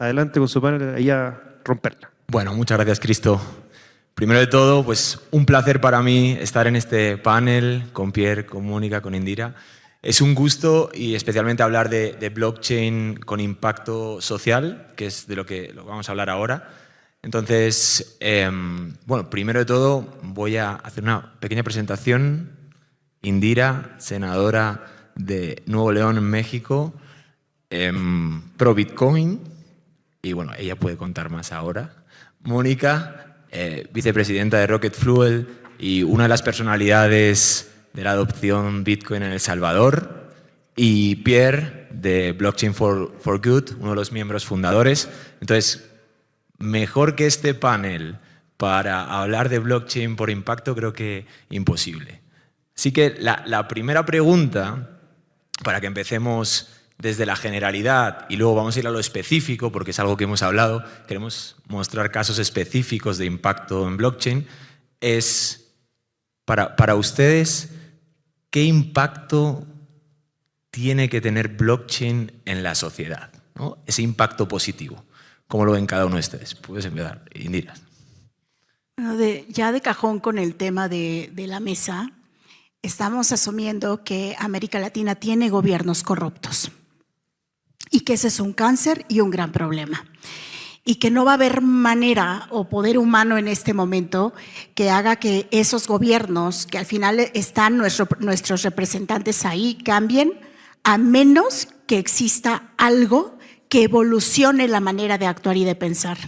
adelante con su panel ahí a romperla. Bueno, muchas gracias, Cristo. Primero de todo, pues un placer para mí estar en este panel con Pierre, con Mónica, con Indira. Es un gusto y especialmente hablar de blockchain con impacto social, que es de lo que vamos a hablar ahora. Entonces, bueno, primero de todo voy a hacer una pequeña presentación. Indira, senadora de Nuevo León, en México, pro Bitcoin, y bueno, ella puede contar más ahora. Mónica, vicepresidenta de Rocket Fuel y una de las personalidades de la adopción Bitcoin en El Salvador, y Pierre, de Blockchain for Good, uno de los miembros fundadores. Entonces, mejor que este panel para hablar de blockchain por impacto, creo que imposible. Así que la primera pregunta, para que empecemos desde la generalidad y luego vamos a ir a lo específico, porque es algo que hemos hablado, queremos mostrar casos específicos de impacto en blockchain, es para ustedes, ¿qué impacto tiene que tener blockchain en la sociedad, ¿no? Ese impacto positivo. ¿Cómo lo ven cada uno de ustedes? Puedes empezar, Indira. Ya de cajón con el tema de la mesa, estamos asumiendo que América Latina tiene gobiernos corruptos y que ese es un cáncer y un gran problema. Y que no va a haber manera o poder humano en este momento que haga que esos gobiernos, que al final están nuestros representantes ahí, cambien, a menos que exista algo que evolucione la manera de actuar y de pensar.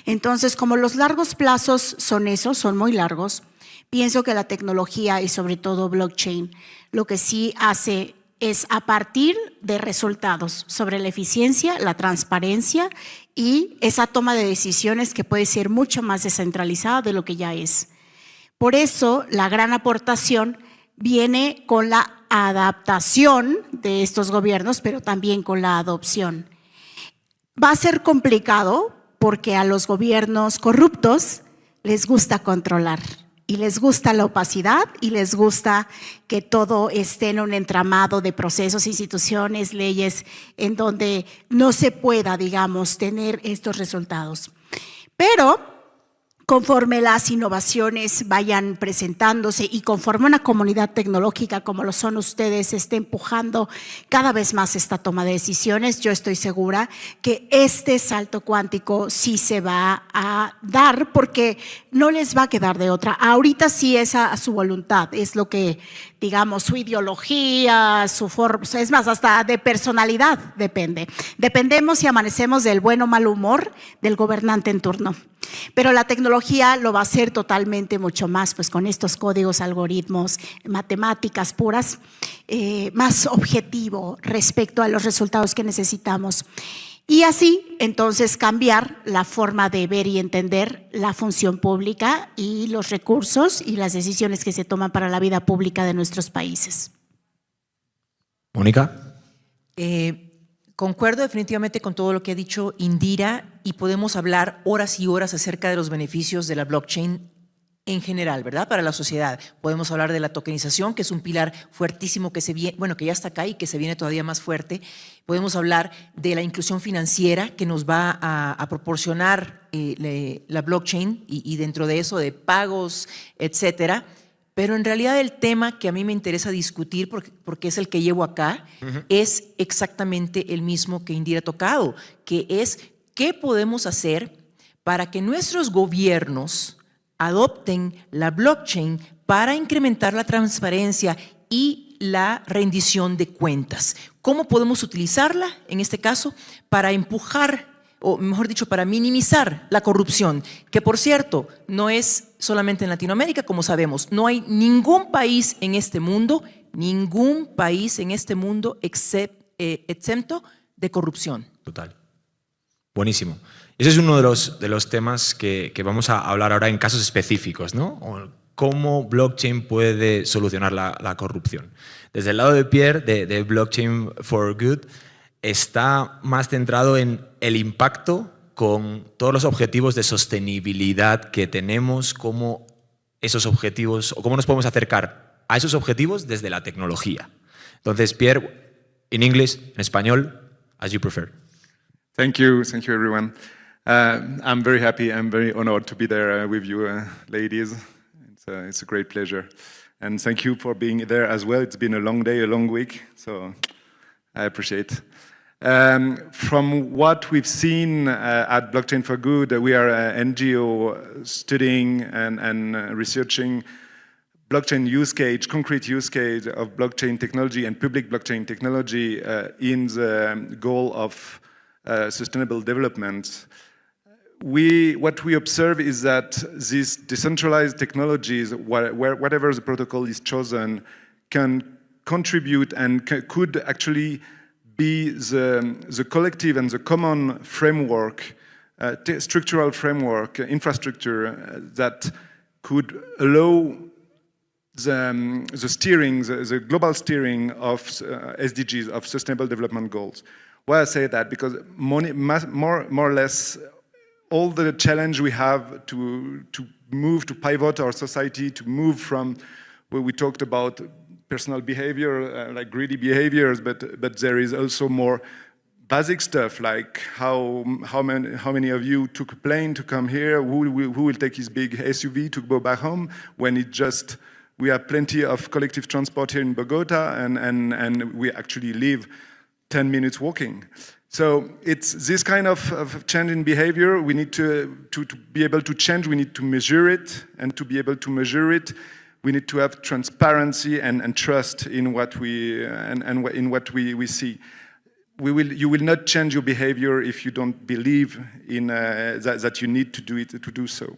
Entonces, como los largos plazos son muy largos, pienso que la tecnología y sobre todo blockchain lo que sí hace es a partir de resultados sobre la eficiencia, la transparencia y esa toma de decisiones que puede ser mucho más descentralizada de lo que ya es. Por eso, la gran aportación viene con la adaptación de estos gobiernos, pero también con la adopción. Va a ser complicado porque a los gobiernos corruptos les gusta controlar. Y les gusta la opacidad y les gusta que todo esté en un entramado de procesos, instituciones, leyes, en donde no se pueda, digamos, tener estos resultados. Pero conforme las innovaciones vayan presentándose y conforme una comunidad tecnológica como lo son ustedes esté empujando cada vez más esta toma de decisiones, yo estoy segura que este salto cuántico sí se va a dar porque no les va a quedar de otra. Ahorita sí es a su voluntad, es lo que, digamos, su ideología, su forma, es más, hasta de personalidad depende. Dependemos si amanecemos del buen o mal humor del gobernante en turno. Pero la tecnología lo va a hacer totalmente mucho más, pues con estos códigos, algoritmos, matemáticas puras, más objetivo respecto a los resultados que necesitamos. Y así, entonces, cambiar la forma de ver y entender la función pública y los recursos y las decisiones que se toman para la vida pública de nuestros países. Mónica. Concuerdo definitivamente con todo lo que ha dicho Indira y podemos hablar horas y horas acerca de los beneficios de la blockchain en general, ¿verdad? Para la sociedad. Podemos hablar de la tokenización, que es un pilar fuertísimo que que ya está acá y que se viene todavía más fuerte. Podemos hablar de la inclusión financiera que nos va a proporcionar la blockchain y dentro de eso de pagos, etcétera. Pero en realidad el tema que a mí me interesa discutir, porque es el que llevo acá, es exactamente el mismo que Indira ha tocado, que es qué podemos hacer para que nuestros gobiernos adopten la blockchain para incrementar la transparencia y la rendición de cuentas. ¿Cómo podemos utilizarla, en este caso, para empujar, o mejor dicho, para minimizar la corrupción? Que, por cierto, no es solamente en Latinoamérica, como sabemos. No hay ningún país en este mundo exento de corrupción. Total. Buenísimo. Ese es uno de los temas que vamos a hablar ahora en casos específicos, ¿no? Cómo blockchain puede solucionar la corrupción. Desde el lado de Pierre, de Blockchain for Good, está más centrado en el impacto con todos los objetivos de sostenibilidad que tenemos, cómo esos objetivos, o cómo nos podemos acercar a esos objetivos desde la tecnología. Entonces, Pierre, en inglés, en español, as you prefer. Thank you everyone. I'm very happy, I'm very honored to be there with you ladies. It's a great pleasure. And thank you for being there as well. It's been a long day, a long week, so I appreciate. From what we've seen at Blockchain for Good, we are an NGO studying and researching blockchain use case, concrete use case of blockchain technology and public blockchain technology in the goal of sustainable development. What we observe is that these decentralized technologies, whatever the protocol is chosen, can contribute and could actually be the collective and the common framework, structural framework, infrastructure that could allow the steering, the global steering of SDGs, of Sustainable Development Goals. Why I say that? Because more or less all the challenge we have to move, to pivot our society, to move from where we talked about personal behavior, like greedy behaviors, but there is also more basic stuff like how many of you took a plane to come here, who will take his big SUV to go back home when we have plenty of collective transport here in Bogota and we actually live 10 minutes walking. So it's this kind of change in behavior. We need to be able to change, we need to measure it, and to be able to measure it, we need to have transparency and trust in what we in what we see. You will not change your behavior if you don't believe in that you need to do it to do so.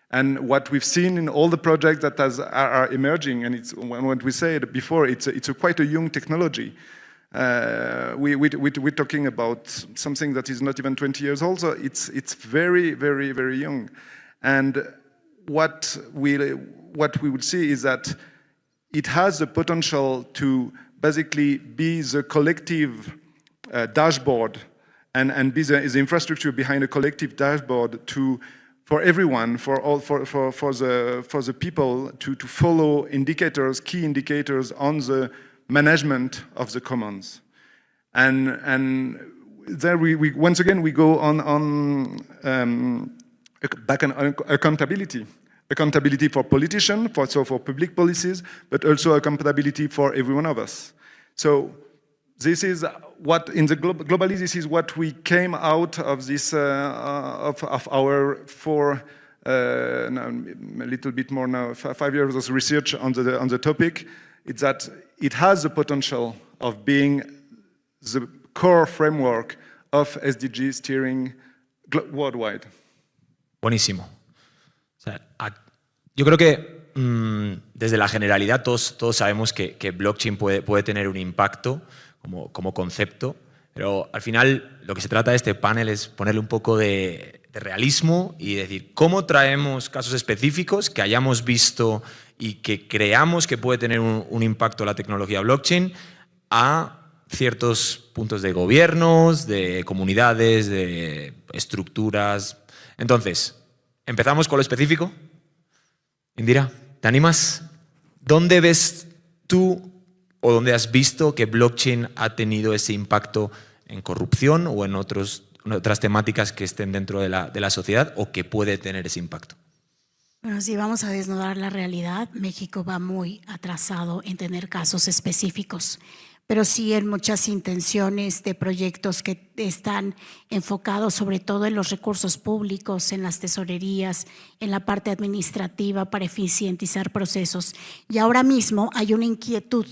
And what we've seen in all the projects that are emerging, and it's what we said before, it's quite a young technology. We're talking about something that is not even 20 years old, so it's very, very, very young. And what we would see is that it has the potential to basically be the collective dashboard and be the infrastructure behind a collective dashboard for everyone, for the people to follow indicators, key indicators on the management of the commons. And there we once again we go on back on accountability. Accountability for politicians, for public policies, but also accountability for every one of us. So this is what, in the globally, this is what we came out of this, of our a little bit more now, 5 years of research on the topic. It's that it has the potential of being the core framework of SDG steering worldwide. Buenísimo. O sea, yo creo que desde la generalidad todos sabemos que blockchain puede tener un impacto como concepto, pero al final lo que se trata de este panel es ponerle un poco de realismo y decir cómo traemos casos específicos que hayamos visto y que creamos que puede tener un impacto la tecnología blockchain a ciertos puntos de gobiernos, de comunidades, de estructuras. Entonces, ¿empezamos con lo específico? Indira, ¿te animas? ¿Dónde ves tú o dónde has visto que blockchain ha tenido ese impacto en corrupción o en otras temáticas que estén dentro de la sociedad o que puede tener ese impacto? Bueno, si vamos a desnudar la realidad, México va muy atrasado en tener casos específicos, pero sí en muchas intenciones de proyectos que están enfocados sobre todo en los recursos públicos, en las tesorerías, en la parte administrativa para eficientizar procesos. Y ahora mismo hay una inquietud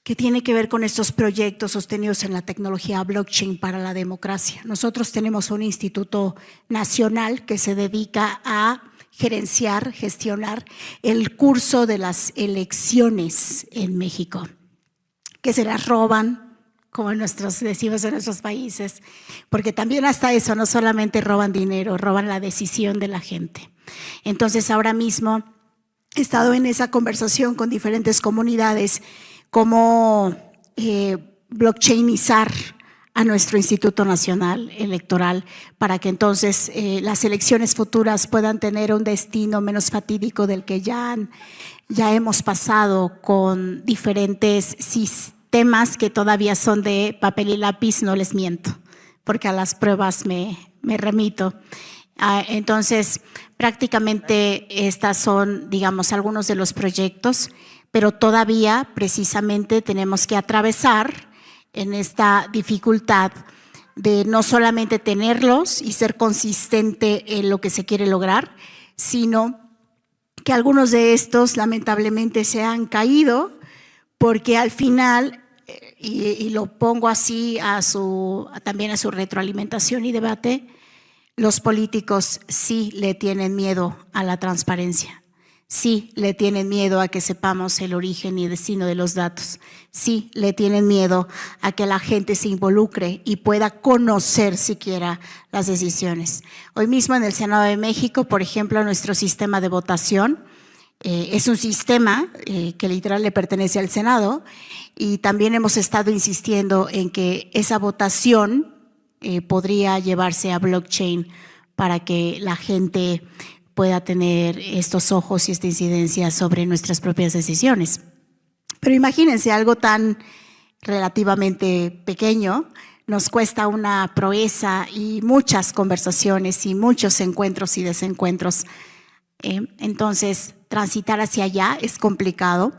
que tiene que ver con estos proyectos sostenidos en la tecnología blockchain para la democracia. Nosotros tenemos un instituto nacional que se dedica a gestionar el curso de las elecciones en México, que se las roban, como decimos en nuestros países, porque también hasta eso, no solamente roban dinero, roban la decisión de la gente. Entonces ahora mismo he estado en esa conversación con diferentes comunidades, cómo blockchainizar a nuestro Instituto Nacional Electoral para que entonces las elecciones futuras puedan tener un destino menos fatídico del que ya hemos pasado con diferentes sistemas que todavía son de papel y lápiz, no les miento, porque a las pruebas me remito. Entonces, prácticamente estas son, digamos, algunos de los proyectos, pero todavía precisamente tenemos que atravesar en esta dificultad de no solamente tenerlos y ser consistente en lo que se quiere lograr, sino que algunos de estos lamentablemente se han caído porque al final, y lo pongo así también a su retroalimentación y debate, los políticos sí le tienen miedo a la transparencia, sí le tienen miedo a que sepamos el origen y destino de los datos, sí le tienen miedo a que la gente se involucre y pueda conocer siquiera las decisiones. Hoy mismo en el Senado de México, por ejemplo, nuestro sistema de votación es un sistema que literal le pertenece al Senado, y también hemos estado insistiendo en que esa votación podría llevarse a blockchain para que la gente pueda tener estos ojos y esta incidencia sobre nuestras propias decisiones. Pero imagínense, algo tan relativamente pequeño nos cuesta una proeza y muchas conversaciones y muchos encuentros y desencuentros. Entonces, transitar hacia allá es complicado,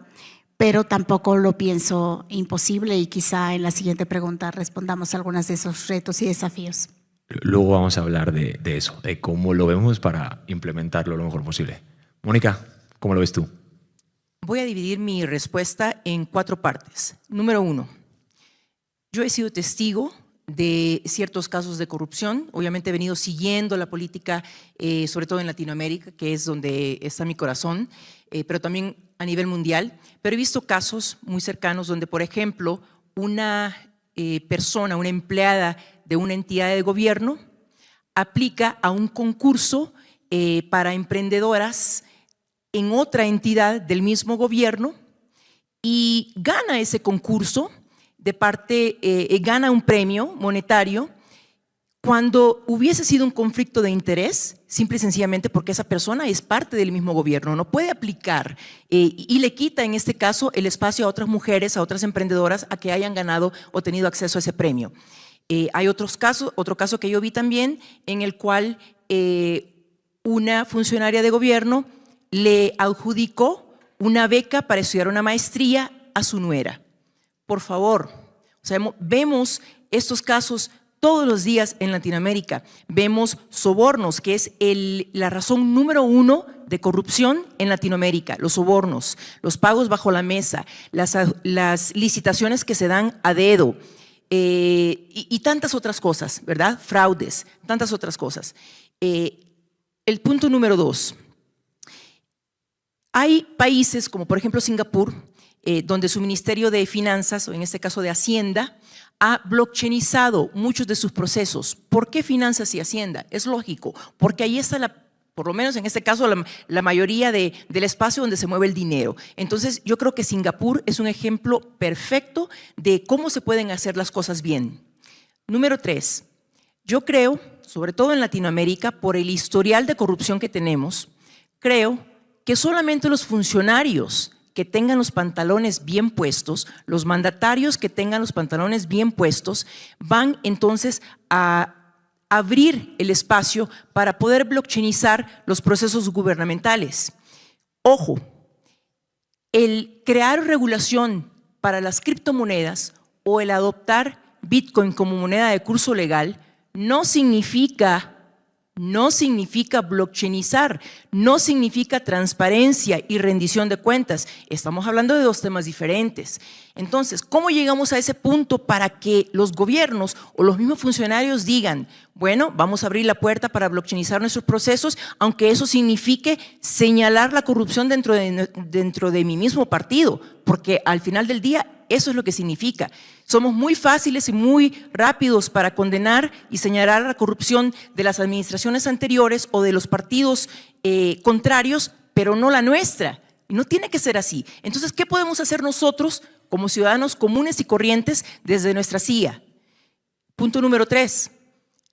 pero tampoco lo pienso imposible, y quizá en la siguiente pregunta respondamos algunos de esos retos y desafíos. Luego vamos a hablar de eso, de cómo lo vemos para implementarlo lo mejor posible. Mónica, ¿cómo lo ves tú? Voy a dividir mi respuesta en 4 partes. Número 1, yo he sido testigo de ciertos casos de corrupción. Obviamente he venido siguiendo la política, sobre todo en Latinoamérica, que es donde está mi corazón, pero también a nivel mundial. Pero he visto casos muy cercanos donde, por ejemplo, una persona, una empleada de una entidad de gobierno, aplica a un concurso para emprendedoras en otra entidad del mismo gobierno y gana ese concurso, gana un premio monetario, cuando hubiese sido un conflicto de interés, simple y sencillamente porque esa persona es parte del mismo gobierno, no puede aplicar y le quita en este caso el espacio a otras mujeres, a otras emprendedoras a que hayan ganado o tenido acceso a ese premio. Hay otro caso que yo vi también en el cual una funcionaria de gobierno le adjudicó una beca para estudiar una maestría a su nuera. Por favor, o sea, vemos estos casos todos los días en Latinoamérica. Vemos sobornos, que es la razón número 1 de corrupción en Latinoamérica. Los sobornos, los pagos bajo la mesa, las licitaciones que se dan a dedo y tantas otras cosas, ¿verdad? Fraudes, tantas otras cosas. El punto número 2. Hay países como por ejemplo Singapur, donde su Ministerio de Finanzas, o en este caso de Hacienda, ha blockchainizado muchos de sus procesos. ¿Por qué Finanzas y Hacienda? Es lógico, porque ahí está por lo menos en este caso, la mayoría del espacio donde se mueve el dinero. Entonces, yo creo que Singapur es un ejemplo perfecto de cómo se pueden hacer las cosas bien. Número 3, yo creo, sobre todo en Latinoamérica, por el historial de corrupción que tenemos, creo que solamente los funcionarios que tengan los pantalones bien puestos, los mandatarios que tengan los pantalones bien puestos, van entonces a abrir el espacio para poder blockchainizar los procesos gubernamentales. Ojo, el crear regulación para las criptomonedas o el adoptar Bitcoin como moneda de curso legal no significa blockchainizar, no significa transparencia y rendición de cuentas. Estamos hablando de 2 temas diferentes. Entonces, ¿cómo llegamos a ese punto para que los gobiernos o los mismos funcionarios digan, bueno, vamos a abrir la puerta para blockchainizar nuestros procesos, aunque eso signifique señalar la corrupción dentro de mi mismo partido? Porque al final del día, eso es lo que significa. Somos muy fáciles y muy rápidos para condenar y señalar la corrupción de las administraciones anteriores o de los partidos contrarios, pero no la nuestra. Y no tiene que ser así. Entonces, ¿qué podemos hacer nosotros como ciudadanos comunes y corrientes desde nuestra silla? Punto número 3.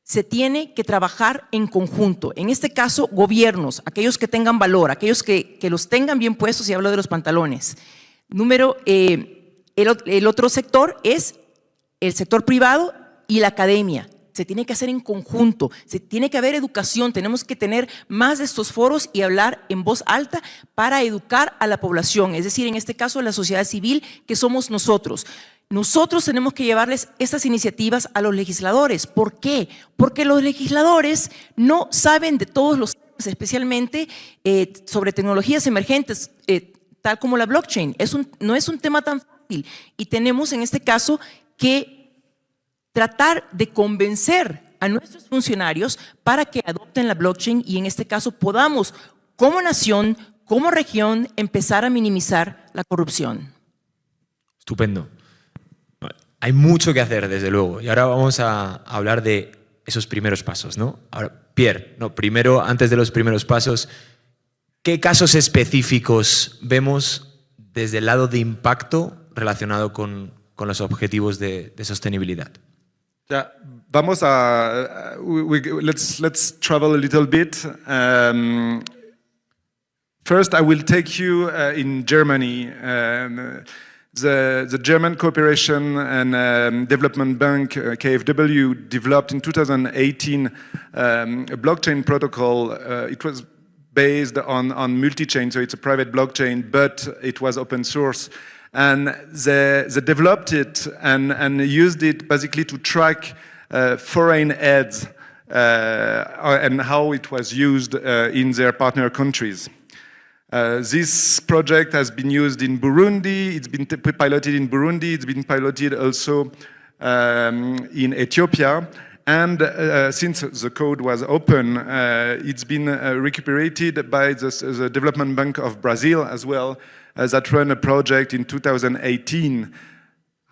Se tiene que trabajar en conjunto. En este caso, gobiernos, aquellos que tengan valor, aquellos que los tengan bien puestos, y hablo de los pantalones. El otro sector es el sector privado y la academia. se tiene que hacer en conjunto, se tiene que haber educación, tenemos que tener más de estos foros y hablar en voz alta para educar a la población, es decir, en este caso la sociedad civil, que somos nosotros. Nosotros tenemos que llevarles estas iniciativas a los legisladores. ¿Por qué? Porque los legisladores no saben de todos los temas, especialmente sobre tecnologías emergentes, tal como la blockchain. No es un tema tan fácil y tenemos en este caso que tratar de convencer a nuestros funcionarios para que adopten la blockchain y en este caso podamos, como nación, como región, empezar a minimizar la corrupción. Estupendo. Hay mucho que hacer, desde luego. Y ahora vamos a hablar de esos primeros pasos, ¿no? Ahora, Pierre, primero, antes de los primeros pasos, ¿qué casos específicos vemos desde el lado de impacto relacionado con los objetivos de sostenibilidad? Yeah, vamos a let's travel a little bit. First, I will take you in Germany. The German Cooperation and Development Bank, KfW, developed in 2018 a blockchain protocol. It was based on multi-chain, so it's a private blockchain, but it was open source. And they developed it and used it basically to track foreign aids and how it was used in their partner countries. This project has been used in Burundi, it's been piloted in Burundi, it's been piloted also in Ethiopia, and since the code was open, it's been recuperated by the Development Bank of Brazil as well, that ran a project in 2018.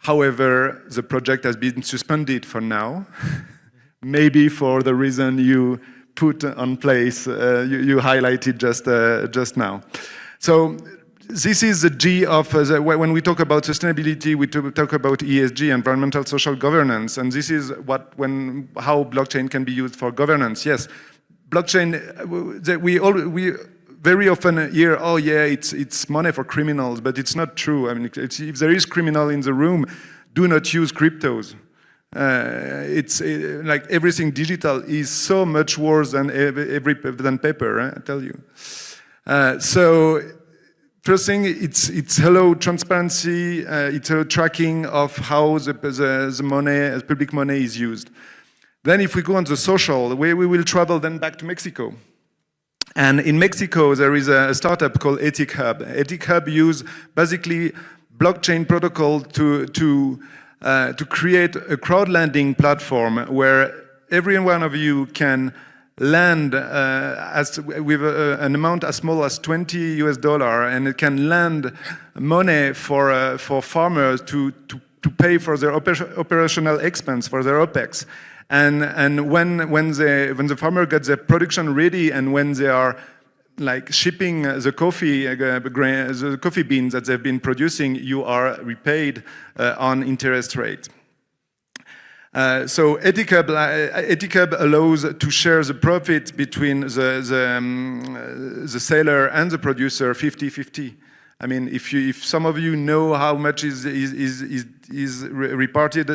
However, the project has been suspended for now, maybe for the reason you put on place, you highlighted just now. So this is the G of, when we talk about sustainability, we talk about ESG, environmental social governance, and this is how blockchain can be used for governance. Yes, blockchain, we very often hear, oh yeah, it's money for criminals, but it's not true. I mean, if there is criminal in the room, do not use cryptos. Like everything digital is so much worse than paper, I tell you. So first thing, it's hello transparency, it's a tracking of how the money, public money is used. Then if we go on the social, we will travel then back to Mexico. And in Mexico, there is a startup called Ethic Hub. Ethic Hub use basically blockchain protocol to create a crowdlending platform where every one of you can lend with an amount as small as $20, and it can lend money for farmers to pay for their operational expense, for their OPEX. And when the farmer gets their production ready, and when they are like shipping the coffee beans that they've been producing, you are repaid on interest rate. So Ethic Hub allows to share the profit between the seller and the producer 50-50. I mean, if some of you know how much is reparted,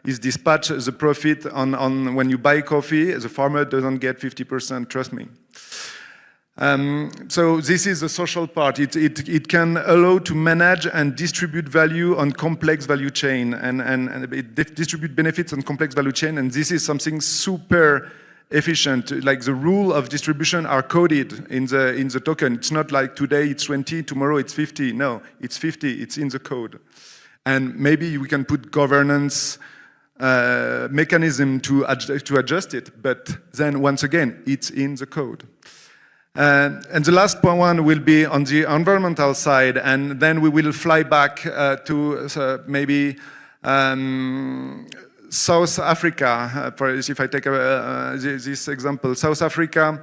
is dispatched the profit on when you buy coffee, the farmer doesn't get 50%, trust me. So this is the social part. It can allow to manage and distribute value on complex value chain and distribute benefits on complex value chain, and this is something super efficient. Like the rule of distribution are coded in the token. It's not like today it's 20, tomorrow it's 50. No, it's 50, it's in the code. And maybe we can put governance mechanism to adjust it, but then once again, it's in the code. And the last one will be on the environmental side, and then we will fly back to maybe South Africa. If I take this example, South Africa,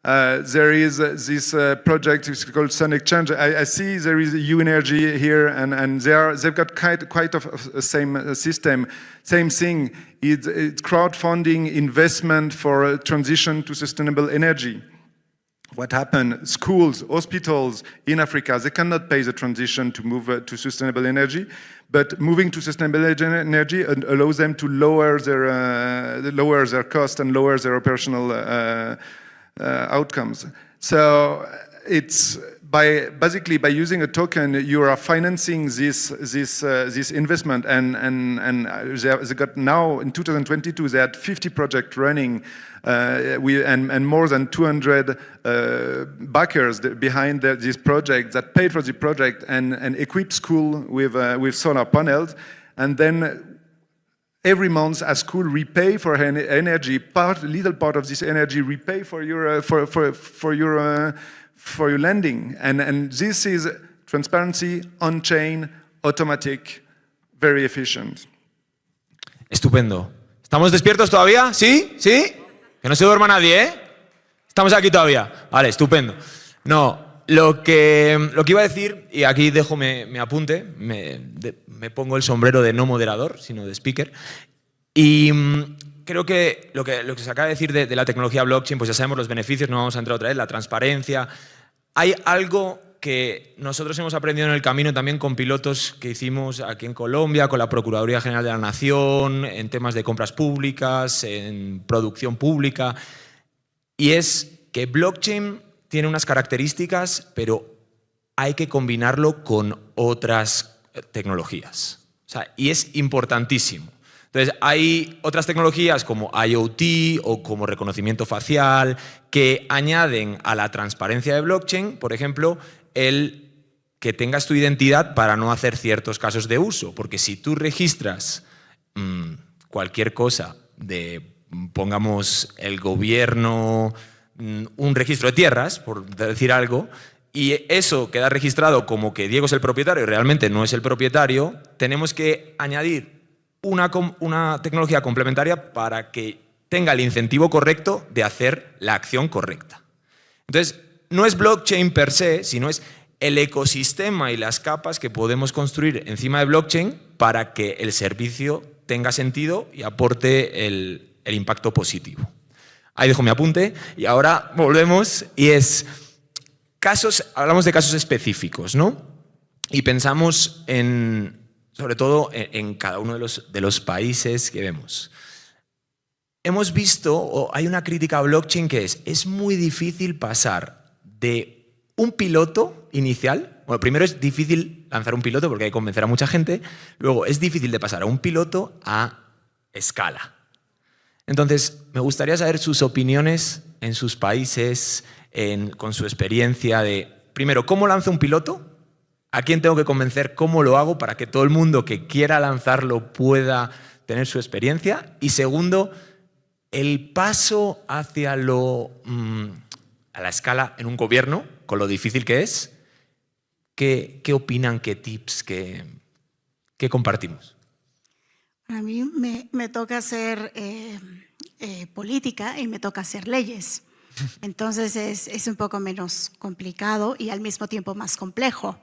there is this project which is called Sun Exchange. I see there is UEnergy here, and they've got quite of the same system, same thing. It's crowdfunding investment for a transition to sustainable energy. what happened, schools, hospitals in Africa, they cannot pay the transition to move to sustainable energy, but moving to sustainable energy allows them to lower their cost and lower their operational outcomes. So it's basically by using a token, you are financing this investment, and they got now in 2022 they had 50 projects running, and more than 200 backers behind this project that paid for the project and equipped school with solar panels, and then every month a school repay for energy, little part of this energy repay for your lending, and this is transparency, on-chain, automatic, very efficient. Estupendo. ¿Estamos despiertos todavía? ¿Sí? ¿Sí? Que no se duerma nadie, ¿eh? Estamos aquí todavía. Vale, estupendo. No, lo que iba a decir, y aquí dejo mi apunte, me pongo el sombrero de no moderador, sino de speaker, y creo que lo que se acaba de decir de la tecnología blockchain, pues ya sabemos los beneficios, no vamos a entrar otra vez, la transparencia. Hay algo que nosotros hemos aprendido en el camino también con pilotos que hicimos aquí en Colombia, con la Procuraduría General de la Nación, en temas de compras públicas, en producción pública, y es que blockchain tiene unas características, pero hay que combinarlo con otras tecnologías. O sea, y es importantísimo. Entonces, hay otras tecnologías como IoT o como reconocimiento facial que añaden a la transparencia de blockchain, por ejemplo, el que tengas tu identidad para no hacer ciertos casos de uso. Porque si tú registras cualquier cosa de, pongamos, el gobierno, un registro de tierras, por decir algo, y eso queda registrado como que Diego es el propietario y realmente no es el propietario, tenemos que añadir una tecnología complementaria para que tenga el incentivo correcto de hacer la acción correcta. Entonces, no es blockchain per se, sino es el ecosistema y las capas que podemos construir encima de blockchain para que el servicio tenga sentido y aporte el impacto positivo. Ahí dejo mi apunte y ahora volvemos y es hablamos de casos específicos, ¿no? Y pensamos sobre todo en cada uno de los países que vemos. Hemos visto, o hay una crítica a blockchain que es muy difícil pasar de un piloto inicial. Bueno, primero es difícil lanzar un piloto porque hay que convencer a mucha gente. Luego es difícil de pasar a un piloto a escala. Entonces, me gustaría saber sus opiniones en sus países, con su experiencia de, primero, ¿cómo lanzo un piloto? ¿A quién tengo que convencer? ¿Cómo lo hago para que todo el mundo que quiera lanzarlo pueda tener su experiencia? Y segundo, el paso hacia a la escala en un gobierno, con lo difícil que es, ¿qué opinan? ¿Qué tips? ¿Qué compartimos? A mí me toca hacer política y me toca hacer leyes. Entonces es un poco menos complicado y al mismo tiempo más complejo,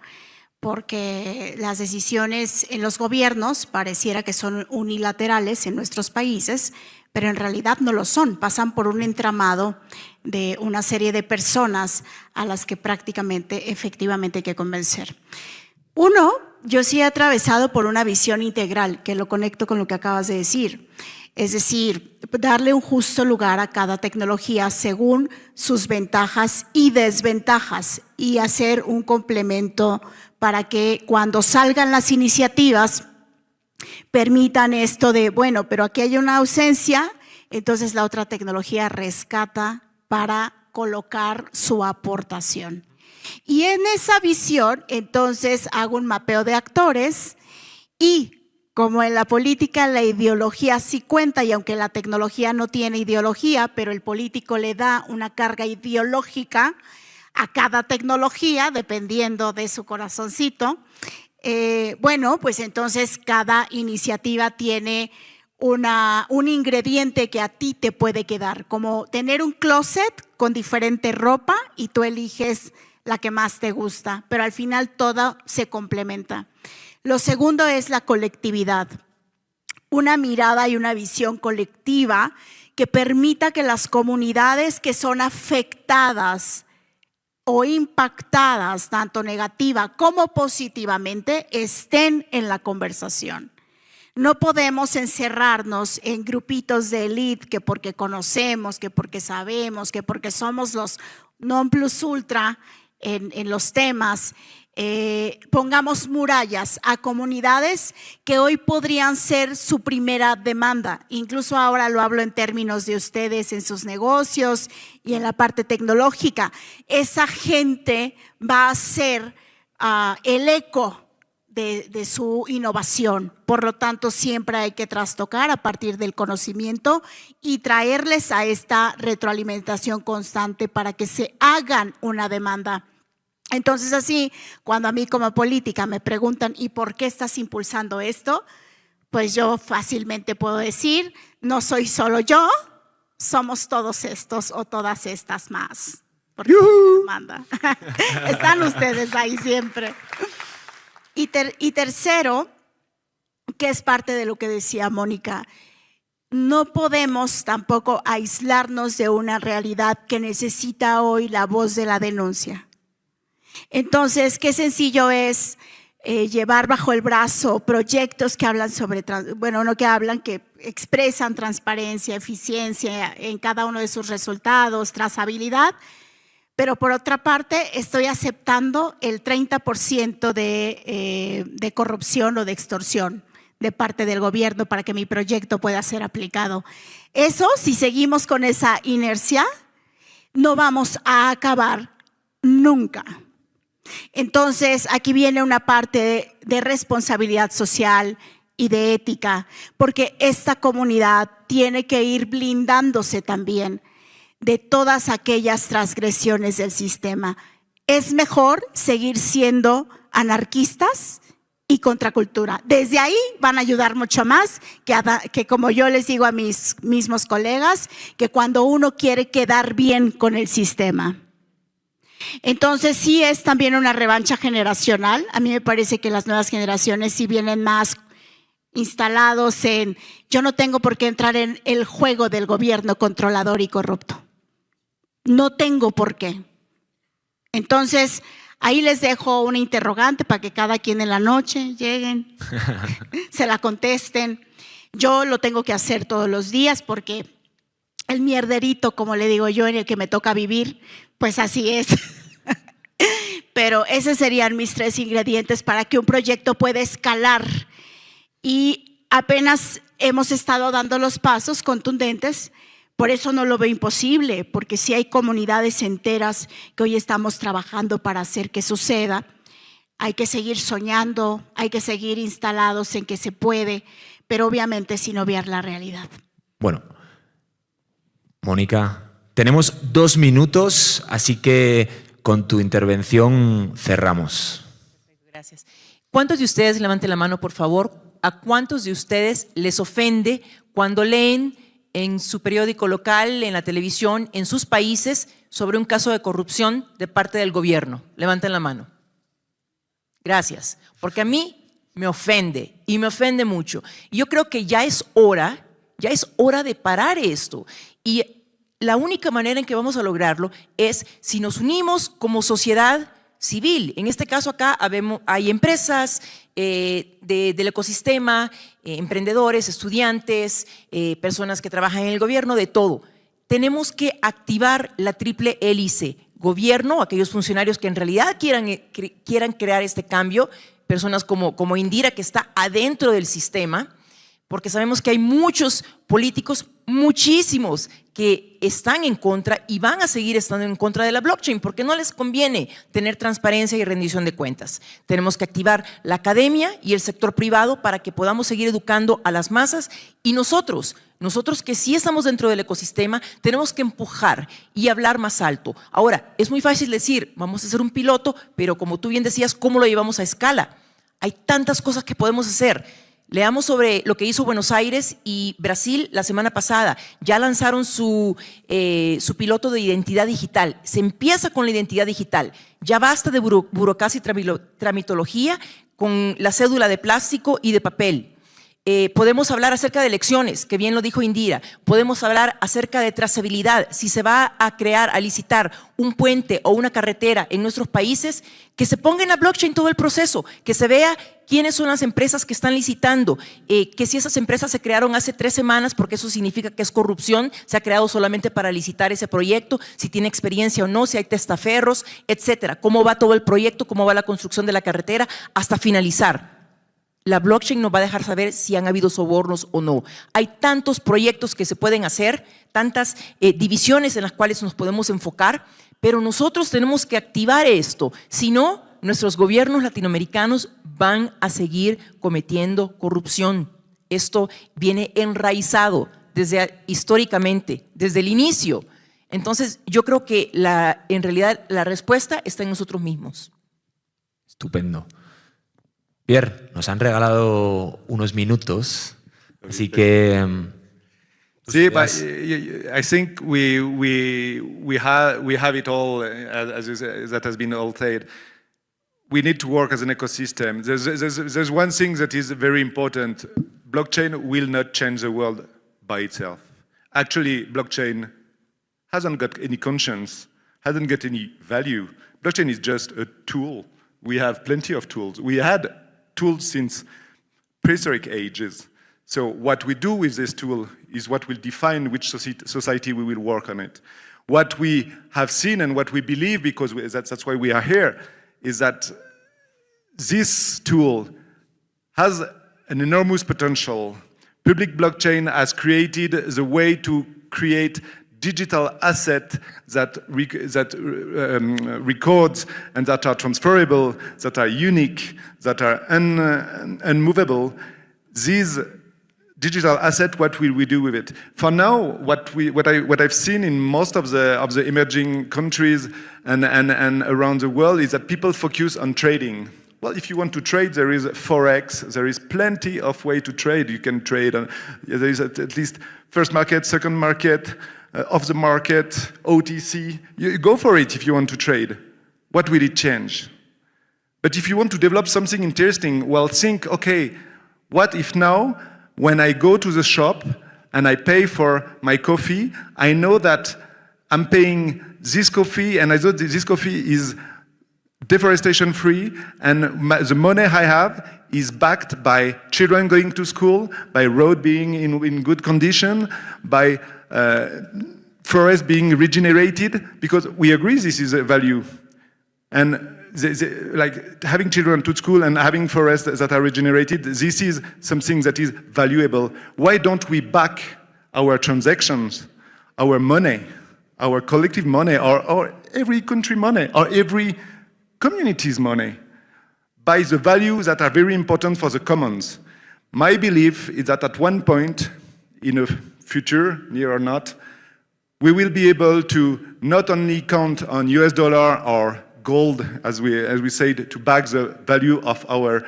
porque las decisiones en los gobiernos pareciera que son unilaterales en nuestros países, pero en realidad no lo son, pasan por un entramado de una serie de personas a las que prácticamente, efectivamente hay que convencer. Uno, yo sí he atravesado por una visión integral, que lo conecto con lo que acabas de decir. Es decir, darle un justo lugar a cada tecnología según sus ventajas y desventajas y hacer un complemento para que cuando salgan las iniciativas permitan esto de, bueno, pero aquí hay una ausencia, entonces la otra tecnología rescata para colocar su aportación. Y en esa visión, entonces hago un mapeo de actores y como en la política la ideología sí cuenta y aunque la tecnología no tiene ideología, pero el político le da una carga ideológica a cada tecnología dependiendo de su corazoncito, bueno, pues entonces cada iniciativa tiene un ingrediente que a ti te puede quedar, como tener un closet con diferente ropa y tú eliges la que más te gusta, pero al final todo se complementa. Lo segundo es la colectividad, una mirada y una visión colectiva que permita que las comunidades que son afectadas o impactadas, tanto negativa como positivamente, estén en la conversación. No podemos encerrarnos en grupitos de élite que porque conocemos, que porque sabemos, que porque somos los non plus ultra en los temas, pongamos murallas a comunidades que hoy podrían ser su primera demanda. Incluso ahora lo hablo en términos de ustedes en sus negocios y en la parte tecnológica. Esa gente va a ser el eco de su innovación. Por lo tanto, siempre hay que trastocar a partir del conocimiento y traerles a esta retroalimentación constante para que se hagan una demanda. Entonces, así, cuando a mí como política me preguntan ¿y por qué estás impulsando esto? Pues yo fácilmente puedo decir, no soy solo yo, somos todos estos o todas estas más. Porque manda. Están ustedes ahí siempre. Y tercero, que es parte de lo que decía Mónica, no podemos tampoco aislarnos de una realidad que necesita hoy la voz de la denuncia. Entonces, qué sencillo es llevar bajo el brazo proyectos que hablan sobre, que expresan transparencia, eficiencia en cada uno de sus resultados, trazabilidad. Pero por otra parte, estoy aceptando el 30% de corrupción o de extorsión de parte del gobierno para que mi proyecto pueda ser aplicado. Eso, si seguimos con esa inercia, no vamos a acabar nunca. Entonces, aquí viene una parte de responsabilidad social y de ética, porque esta comunidad tiene que ir blindándose también de todas aquellas transgresiones del sistema. Es mejor seguir siendo anarquistas y contracultura. Desde ahí van a ayudar mucho más que como yo les digo a mis mismos colegas, que cuando uno quiere quedar bien con el sistema. Entonces sí es también una revancha generacional. A mí me parece que las nuevas generaciones sí vienen más instalados en yo no tengo por qué entrar en el juego del gobierno controlador y corrupto. No tengo por qué. Entonces, ahí les dejo una interrogante para que cada quien en la noche lleguen, se la contesten. Yo lo tengo que hacer todos los días porque el mierderito, como le digo yo, en el que me toca vivir, pues así es. Pero esos serían mis 3 ingredientes para que un proyecto pueda escalar. Y apenas hemos estado dando los pasos contundentes. Por eso no lo veo imposible, porque sí hay comunidades enteras que hoy estamos trabajando para hacer que suceda. Hay que seguir soñando, hay que seguir instalados en que se puede, pero obviamente sin obviar la realidad. Bueno, Mónica, tenemos 2 minutos, así que con tu intervención cerramos. Gracias. ¿Cuántos de ustedes, levanten la mano por favor, a cuántos de ustedes les ofende cuando leen en su periódico local, en la televisión, en sus países, sobre un caso de corrupción de parte del gobierno? Levanten la mano. Gracias, porque a mí me ofende y me ofende mucho. Y yo creo que ya es hora de parar esto. Y la única manera en que vamos a lograrlo es si nos unimos como sociedad civil. En este caso acá hay empresas del ecosistema, emprendedores, estudiantes, personas que trabajan en el gobierno, de todo. Tenemos que activar la triple hélice. Gobierno, aquellos funcionarios que en realidad quieran crear este cambio, personas como Indira, que está adentro del sistema, porque sabemos que hay muchos políticos, muchísimos, que están en contra y van a seguir estando en contra de la blockchain porque no les conviene tener transparencia y rendición de cuentas. Tenemos que activar la academia y el sector privado para que podamos seguir educando a las masas, y nosotros que sí estamos dentro del ecosistema, tenemos que empujar y hablar más alto. Ahora, es muy fácil decir, vamos a hacer un piloto, pero como tú bien decías, ¿cómo lo llevamos a escala? Hay tantas cosas que podemos hacer. Leamos sobre lo que hizo Buenos Aires y Brasil la semana pasada. Ya lanzaron su piloto de identidad digital. Se empieza con la identidad digital. Ya basta de burocracia y tramitología con la cédula de plástico y de papel. Podemos hablar acerca de elecciones, que bien lo dijo Indira. Podemos hablar acerca de trazabilidad. Si se va a crear, a licitar un puente o una carretera en nuestros países, que se ponga en la blockchain todo el proceso, que se vea quiénes son las empresas que están licitando, que si esas empresas se crearon hace 3 semanas, porque eso significa que es corrupción, se ha creado solamente para licitar ese proyecto, si tiene experiencia o no, si hay testaferros, etcétera. Cómo va todo el proyecto, cómo va la construcción de la carretera, hasta finalizar. La blockchain nos va a dejar saber si han habido sobornos o no. Hay tantos proyectos que se pueden hacer, tantas divisiones en las cuales nos podemos enfocar, pero nosotros tenemos que activar esto. Si no, nuestros gobiernos latinoamericanos van a seguir cometiendo corrupción. Esto viene enraizado históricamente, desde el inicio. Entonces, yo creo que en realidad la respuesta está en nosotros mismos. Estupendo. Pierre, nos han regalado unos minutos, así que... Sí, but I think we have it all, that has been all said. We need to work as an ecosystem. There's one thing that is very important. Blockchain will not change the world by itself. Actually, blockchain hasn't got any conscience, hasn't got any value. Blockchain is just a tool. We have plenty of tools. We had tools since prehistoric ages. So what we do with this tool is what will define which society we will work on it. What we have seen and what we believe, because that's why we are here, is that this tool has an enormous potential. Public blockchain has created the way to create digital asset that records and that are transferable, that are unique, that are unmovable. These digital asset, what will we do with it? For now, what I've seen in most of the emerging countries and around the world is that people focus on trading. Well, if you want to trade, there is Forex. There is plenty of way to trade. You can trade. There is at least first market, second market, off the market, OTC. You go for it if you want to trade. What will it change? But if you want to develop something interesting, well, think, okay, what if now, when I go to the shop and I pay for my coffee, I know that I'm paying this coffee, and I know this coffee is deforestation free, and the money I have is backed by children going to school, by road being in good condition, by forest being regenerated, because we agree this is a value. And like having children to school and having forests that are regenerated, this is something that is valuable. Why don't we back our transactions, our money, our collective money, or every country money, or every community's money, by the values that are very important for the commons? My belief is that at one point, in a future, near or not, we will be able to not only count on US dollar or gold, as we said, to back the value of our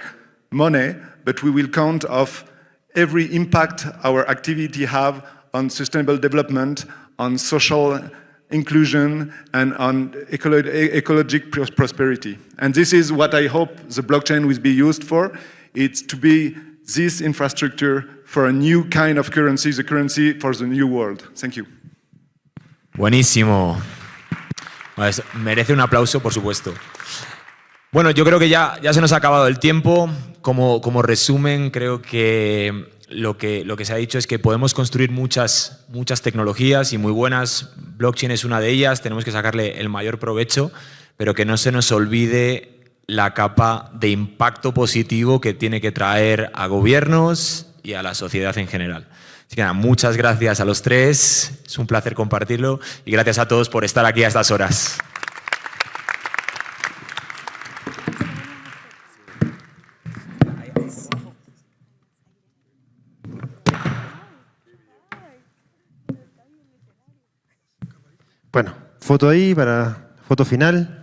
money, but we will count of every impact our activity have on sustainable development, on social inclusion, and on ecologic prosperity. And this is what I hope the blockchain will be used for. It's to be this infrastructure for a new kind of currency, the currency for the new world. Thank you. Buenísimo. Pues merece un aplauso, por supuesto. Bueno, yo creo que ya se nos ha acabado el tiempo. Como resumen, creo que lo que se ha dicho es que podemos construir muchas tecnologías y muy buenas. Blockchain es una de ellas, tenemos que sacarle el mayor provecho, pero que no se nos olvide la capa de impacto positivo que tiene que traer a gobiernos y a la sociedad en general. Así que nada, muchas gracias a los tres, es un placer compartirlo y gracias a todos por estar aquí a estas horas. Bueno, foto ahí para foto final.